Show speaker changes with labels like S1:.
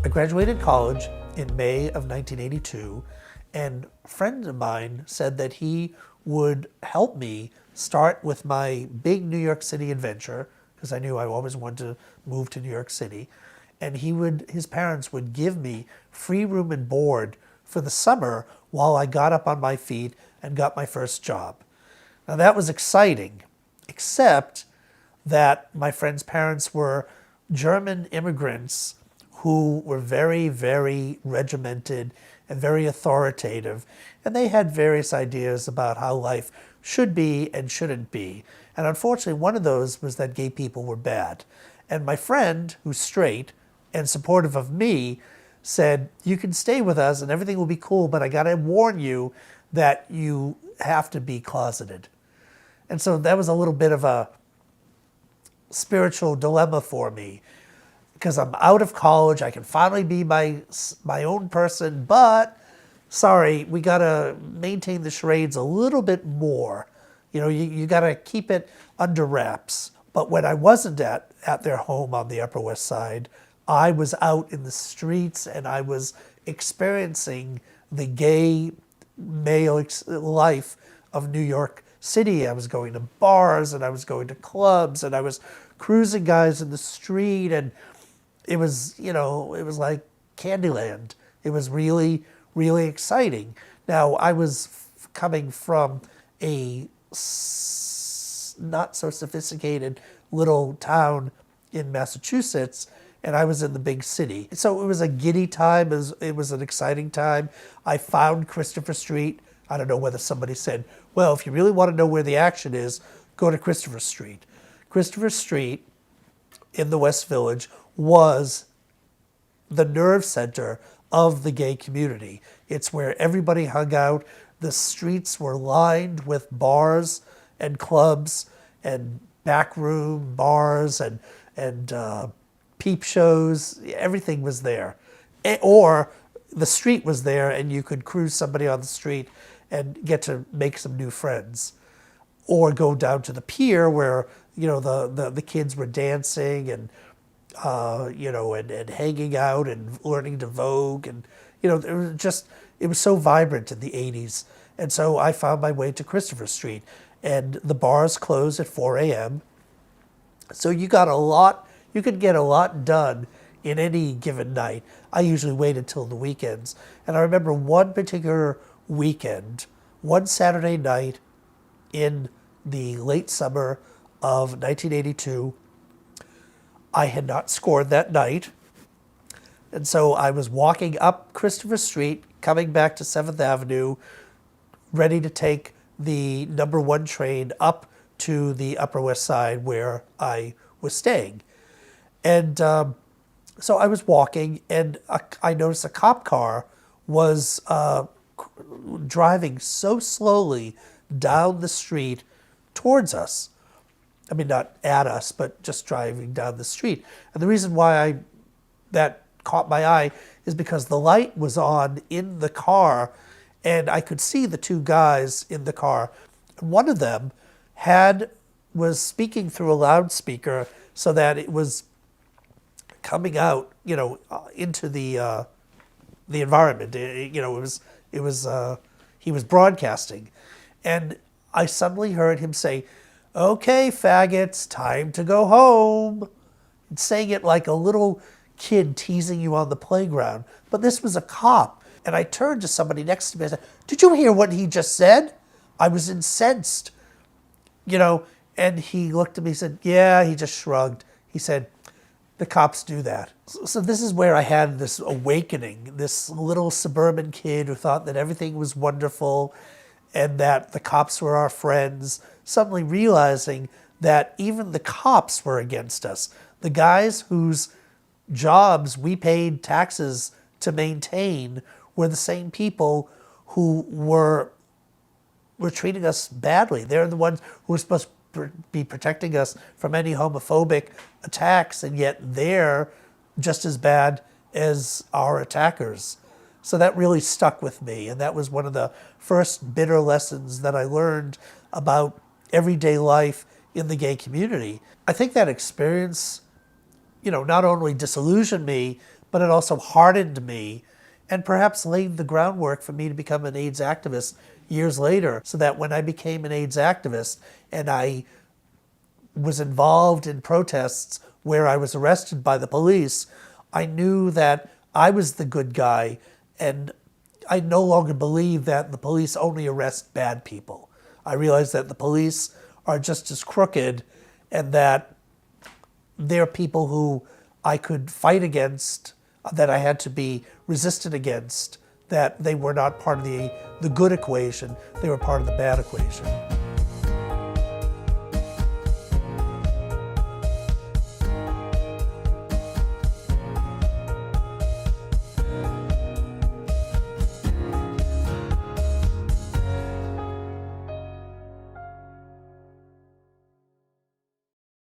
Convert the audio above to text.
S1: I graduated college in May of 1982, and a friend of mine said that he would help me start with my big New York City adventure, because I knew I always wanted to move to New York City. And his parents would give me free room and board for the summer while I got up on my feet and got my first job. Now that was exciting, except that my friend's parents were German immigrants who were very, very regimented and very authoritative. And they had various ideas about how life should be and shouldn't be. And unfortunately, one of those was that gay people were bad. And my friend, who's straight and supportive of me, said, you can stay with us and everything will be cool, but I gotta warn you that you have to be closeted. And so that was a little bit of a spiritual dilemma for me, because I'm out of college, I can finally be my own person, but sorry, we gotta maintain the charades a little bit more. You know, you gotta keep it under wraps. But when I wasn't at their home on the Upper West Side, I was out in the streets and I was experiencing the gay male life of New York City. I was going to bars and I was going to clubs and I was cruising guys in the street, and it was, you know, it was like Candyland. It was really, really exciting. Now, I was coming from a not so sophisticated little town in Massachusetts, and I was in the big city. So it was a giddy time. It was an exciting time. I found Christopher Street. I don't know whether somebody said, well, if you really want to know where the action is, go to Christopher Street. Christopher Street in the West Village was the nerve center of the gay community. It's where everybody hung out. The streets were lined with bars and clubs and backroom bars and peep shows. Everything was there. Or the street was there and you could cruise somebody on the street and get to make some new friends. Or go down to the pier where, you know, the kids were dancing and you know, and hanging out and learning to Vogue, and you know, it was so vibrant in the 80s. And so I found my way to Christopher Street, and the bars closed at 4 a.m. So you could get a lot done in any given night. I usually waited till the weekends. And I remember one particular weekend, one Saturday night in the late summer of 1982, I had not scored that night. And so I was walking up Christopher Street, coming back to 7th Avenue, ready to take the number 1 train up to the Upper West Side where I was staying. And so I was walking, and I noticed a cop car was driving so slowly down the street towards us. I mean, not at us, but just driving down the street. And the reason why that caught my eye is because the light was on in the car, and I could see the two guys in the car. And one of them was speaking through a loudspeaker so that it was coming out, you know, into the environment. You know, he was broadcasting, and I suddenly heard him say, "Okay, faggots, time to go home." And saying it like a little kid teasing you on the playground. But this was a cop. And I turned to somebody next to me and said, "Did you hear what he just said?" I was incensed, you know, and he looked at me and said, "Yeah," he just shrugged. He said, "The cops do that." So this is where I had this awakening, this little suburban kid who thought that everything was wonderful and that the cops were our friends, suddenly realizing that even the cops were against us. The guys whose jobs we paid taxes to maintain were the same people who were treating us badly. They're the ones who were supposed to be protecting us from any homophobic attacks, and yet they're just as bad as our attackers. So that really stuck with me, and that was one of the first bitter lessons that I learned about everyday life in the gay community. I think that experience, you know, not only disillusioned me, but it also hardened me and perhaps laid the groundwork for me to become an AIDS activist years later, so that when I became an AIDS activist and I was involved in protests where I was arrested by the police, I knew that I was the good guy, and I no longer believe that the police only arrest bad people. I realized that the police are just as crooked, and that they're people who I could fight against, that I had to be resistant against, that they were not part of the good equation, they were part of the bad equation.